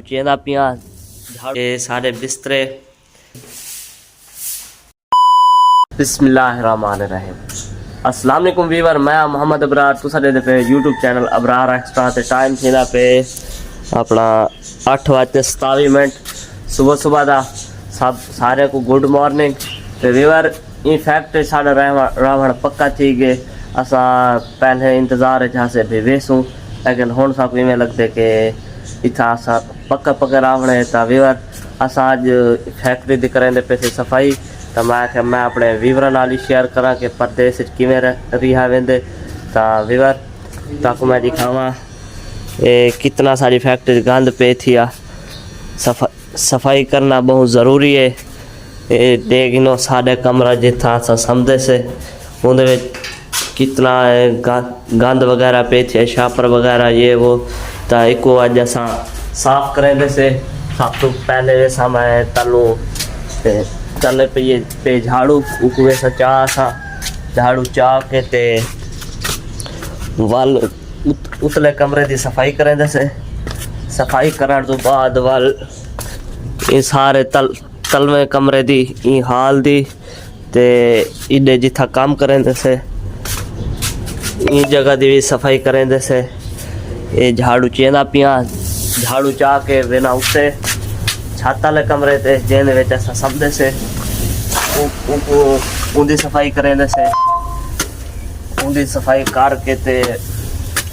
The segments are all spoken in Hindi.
चेंदा पिया झाड़ू सारे बिस्तरे। बिस्मिल्लाहिर्रहमानिर्रहीम। अस्सलाम वालेकुम वीवर, मैं मोहम्मद अबरार तुसा दे पे यूट्यूब चैनल अबरार एक्स्ट्रा ते टाइम थींदा पे अपना 8:27 सुबह सुबह दा। सब सारे को गुड मॉर्निंग। ते वीवर ई फैक्ट साढ़ा रहवण पक्का थी गए। असा पहले इंतज़ार से भी वेसूँ, लेकिन हुण साकू इवें लगदे कि इतना असा पक्का पक्का रावण है। तो वीवर असा अज फैक्ट्री दी करेंदे पे सफाई। तो मैं अपने वीवर नाल शेयर करा कि परदेस किवें रिहा वेंदे। तो वीवर ताकू मैं दिखावा कितना सारी फैक्ट्री गंद पे थी। सफाई करना बहुत ज़रूरी है। देखनो साढ़े कमरा जिथा असा समझे से उनके कितना गंद वगैरह पे थे, शापर वगैरह ये वो। तो एक अज असा साफ करेंदे से सब तो पहले वैसा मैं तले पे झाड़ू उकवे सा चाह सा झाड़ू चाह के ते वाल उतले कमरे की सफाई करेंदे से। सफाई करने तो बाद वाल ये सारे तलवे कमरे दी ई हाल दी ते इडे जिथा काम करेंदे से ई जगह दी भी सफाई करेंदे से। ये झाड़ू चेंदा पिया झाड़ू चाह के बिना उससे छत वाले कमरे ते जेने विच असा समझे से उनकी सफाई करेंदे से। उनकी सफाई करके ते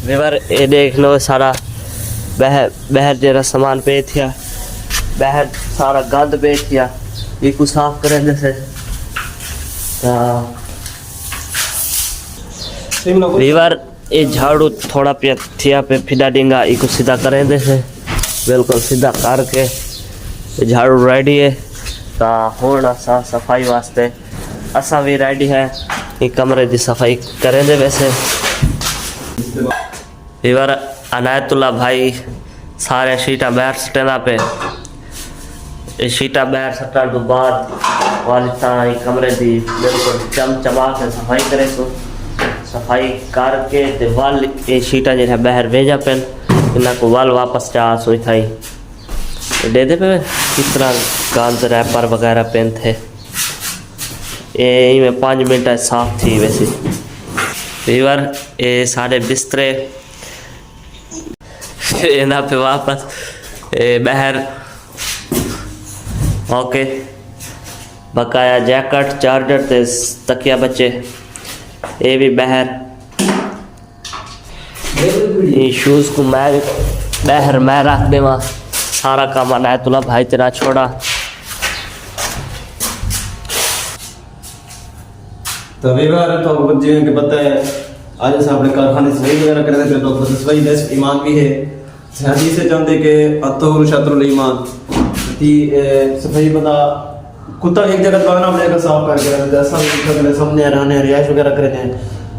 वीवर ये देख लो सारा बहर जरा सामान पे थिया, बहर सारा गंद पे थिया, इको साफ करेंदे से। वीवर ये झाड़ू थोड़ा पे थिया पे फिदा डिंगा इको सीधा करेंदे से। बिल्कुल सीधा करके झाड़ू रेडी है। तो हुण असा सफाई वास्ते असा भी रेडी है। ये कमरे की सफाई करेंदे वैसे वीवर अनायतुल्ला भाई सारे शीटा बहर सटेंदा पे। ये शीटा बहर सटण तो बाद वाली तरह कमरे की बिल्कुल चमचमा के सफाई करे सो। सफाई करके ते वाल ये शीटा जो बहर भेजा पेन इन्हें को वाल वापस जा सोई थाई दे दे पे किस तरह गंद रैपर वगैरह पेन थे। ये में 5 मिनट साफ थी वैसे वीवर। ये सारे बिस्तरे इन्हें पे वापस बहर ओके। बकाया जैकेट चार्जर ते तकिया बच्चे ये भी बहर। ये शूज़ को मैं बहर मैं रख देवा। सारा काम अनायतुल्ला भाई तेरा छोड़ा। तो वीवर तो बच्चे के पता है आज से अपने कारखाने सफाई वगैरह कर देते तो सफाई दस ईमान भी है। हदीस से चाहते कि अतहुर शत्रुल ईमान ती सफाई बता कुत्ता एक जगह लगाना पड़ेगा साफ करके रखते हैं। सब सामने रहने रियाश वगैरह करते हैं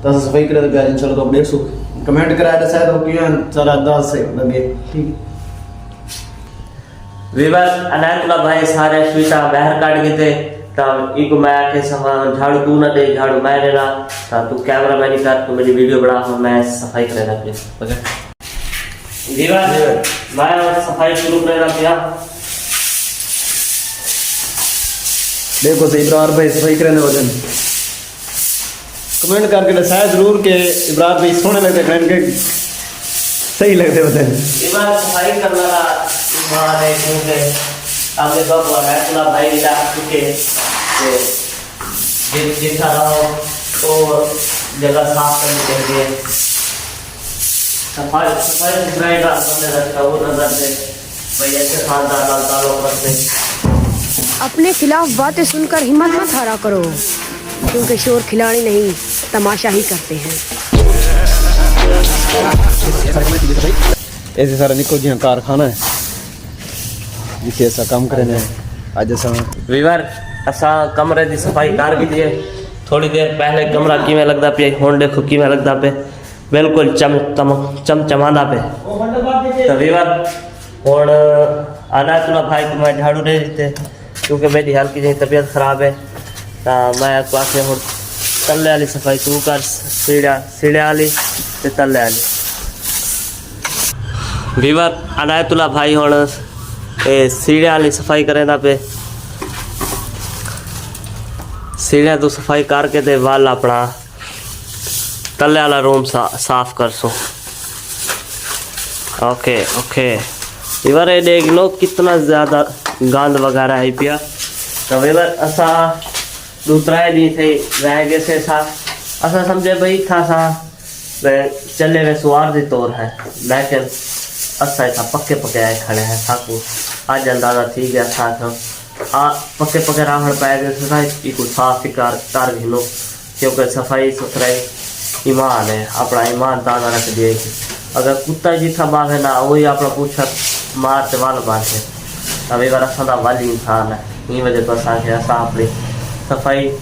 तो सफाई करे तो इंशाल्लाह तो अपडेट सो कमेंट कराया तो शायद हो गया सारा अंदाज से लगे ठीक। वीवर अनायतुल्ला भाई सारे शीटा बाहर काट गए थे। तब इको मैं आके झाड़ू तू ना दे झाड़ू मैं देना। तू कैमरा मैन कर तो मेरी वीडियो बना मैं सफाई करेगा प्लीज ओके। वीवर मैं सफाई शुरू करेगा क्या देखो सही इब्रार भाई सफाई करने वजन कमेंट करके शायद जरूर के इब्रार भाई सोने लगते कमेंट के सही लगते वजन। वीवर सफाई करना माने क्योंकि आपने बाबू अनायतुल्ला भाई ने डाक चुके जितना रहो और जगह साफ करनी चाहिए। सफाई सुथराई का हमने रखा वो नजर से भाई ऐसे खानदान ताल्लुक रखते। अपने खिलाफ बातें सुनकर हिम्मत मत हारा करो, क्योंकि शोर खिलाड़ी नहीं तमाशा ही करते हैं। ऐसे सारा निको जी कारखाना है जिसे ऐसा काम करें आज ऐसा वीवर असा कमरे की सफाई कर भी दिए। थोड़ी देर पहले कमरा किमें लगता पे हुण देखो किमें लगता पे बिल्कुल चमचमांदा पे। तो वीवर हुण अनायतुल्ला भाई को मैं झाड़ू दे देते क्योंकि मेरी हल्की जी तबीयत खराब है। तो मैं आके हुण तले वाली सफाई तू कर सीढ़े वाली ते तले वाली। वीवर अनायतुल्ला भाई हुण ये सीढ़ियाँ वाली सफाई करें पे सीढ़ियाँ तो सफाई करके ते वाल अपना तले वाला रूम साफ कर सो। ओके ओके वीवर ये देख लो कितना ज़्यादा गंद वगैरह है पिया। तो वीवर असा दूसरा दी थे रह गए से सा असा समझे भाई था सा चले वे सुवार दी तौर है, लेकिन असा था पक्के पके आए खड़े हैं साकू आज अंदाजा थी गया था पक्के पके रावण पाए गए थे कुछ साफ ही कर भी लो, क्योंकि सफाई सुथराई ईमान है, अपना ईमान दाना रख दिए। अगर कुत्ता जिथा बाघ है ना वही अपना पूछा मारते वाल बांधे। अभी बार असा वाली इंसान है, इन वजह तो असा अपनी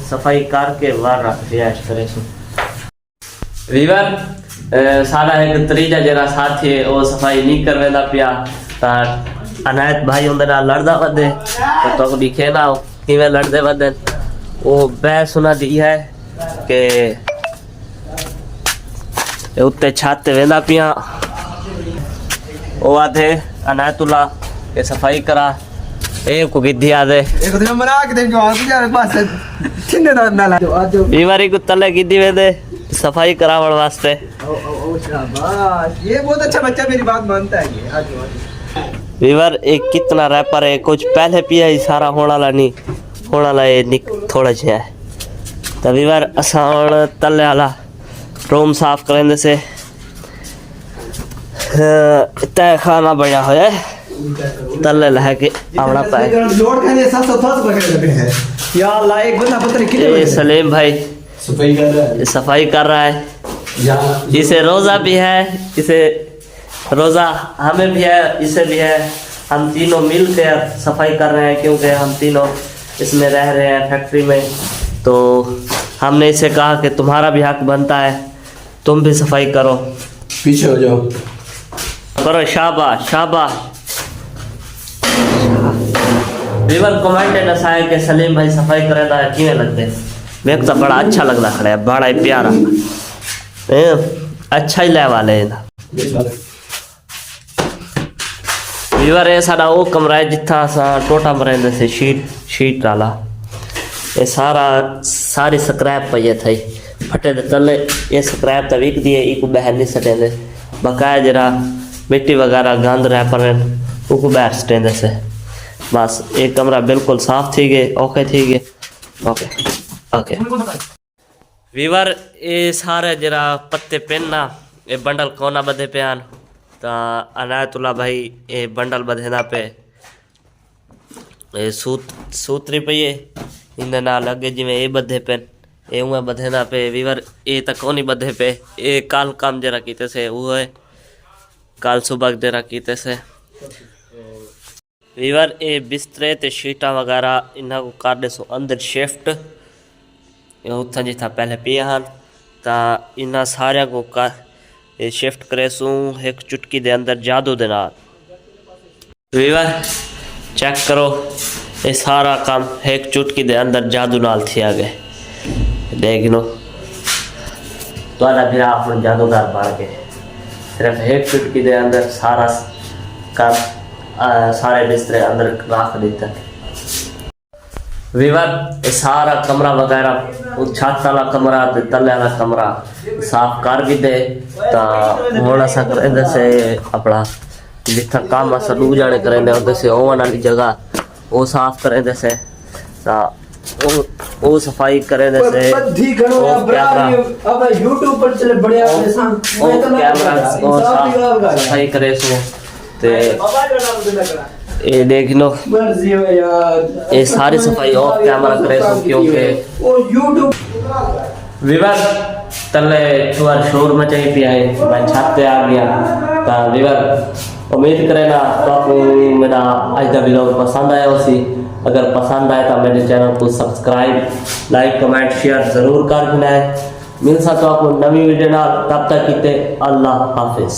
सफाई करके वार रख दिया इस तरह से। वीवर सारा एक त्रीजा जरा साथी है वो सफाई नहीं करवेंदा पिया अनायत भाई उनके नाल लड़दा वदे तो दिखे ना किवें लड़दे वदे। वो बहस सुना दी है कि उत्ते छत वेंदा पिया वो आधे अनायतुल्ला के सफाई करा ए को गिद्धी आदे एक दिन मना के देंगे और यार पास छिन्ने ना ला जो बीमारी को तले गिद्धी वेदे सफाई करावण वास्ते। ओ शाबाश ये बहुत अच्छा बच्चा मेरी बात मानता है ये आज वीवर एक कितना रैपर है कुछ पहले पिया ही सारा होने वाला नहीं होने वाला ये थोड़ा जिहा है। तो वीवर असा तले वाला रूम साफ करेंदे से तय खाना बढ़िया होया तले लह के आवड़ा पाए लोड खाने 700 पकड़ लगे हैं या अल्लाह एक बंदा पता नहीं कितने ये सलीम भाई सफाई कर रहा है इसे रोज़ा भी है, इसे रोज़ा हमें भी है, इसे भी है। हम तीनों मिलकर सफाई कर रहे हैं क्योंकि हम तीनों इसमें रह रहे हैं फैक्ट्री में। तो हमने इसे कहा कि तुम्हारा भी हक बनता है, तुम भी सफाई करो, पीछे हो जाओ, करो। शाबाश शाबाश। वीवर कमेंट है नसाए के सलीम भाई सफाई करे ना किए लगते मेरे को तो बड़ा अच्छा लगता खड़ा है, बड़ा ही प्यारा अच्छा ही ले वाले वीवर ये सारा वो कमरा है जिथा सा टोटा मरेंदे से शीट डाला ये सारी स्क्रैप पई थी फटे दे तले ये स्क्रैप तो विक दिए इको बहर नहीं सटेंदे बकाया जरा मिट्टी वगैरह गंद रह पर उको बहर सटेंदे से बस एक कमरा बिल्कुल साफ थी गए ओके थी गए ओके ओके। वीवर ये सारे जरा पत्ते पेनना ये बंडल कोना बधे पे आन ता अनायतुल्ला भाई ये बंडल बधेना पे ये सूतरी पे ये इन नाल अगे जिमें ये बधे पेन ये उए बधेना पे वीवर ये तक कोनी बधे पे ये काल काम जरा कीते से वो है काल सुबह जरा कीते से वीवर ये बिस्तरे ते शीटा वगैरह इन्हों को कर दे सो अंदर शिफ्ट उत्थां जिथा पहले पिया हन ता इन्हां सारिया को कर ये शिफ्ट करे सू एक चुटकी दे अंदर जादू दे नाल। वीवर चेक करो ये सारा काम एक चुटकी दे अंदर जादू नाल थिया गए देख लो तुहाडा भी अपना जादूगर बन के सिर्फ एक चुटकी दे अंदर सारा काम सारे बिस्तरे अंदर रख देता। वीवर ये सारा कमरा वगैरह छत वाला कमरा तले वाला कमरा साफ कर भी दे ता हुण असां करेंदे से अपना जिथा काम असां दू जाने करेंदे उधर से ओवन वाली जगह वो साफ करेंदे से ता वो सफाई करेंदे से यूट्यूब पर चले बढ़िया कैमरा सफाई करे सो ते ये देख लो ये सारी सफाई ऑफ कैमरा करे सो क्योंकि वीवर तले थोड़ा शोर मचाई पिया है मैं छत पे आ गया ता वीवर उम्मीद करे ना तो आपको मेरा आज का वीडियो पसंद आया उसी अगर पसंद आए तो मेरे चैनल को सब्सक्राइब लाइक कमेंट शेयर जरूर कर देना है। मिल सा तो आपको नवी वीडियो ना तब तक किते अल्लाह हाफिज।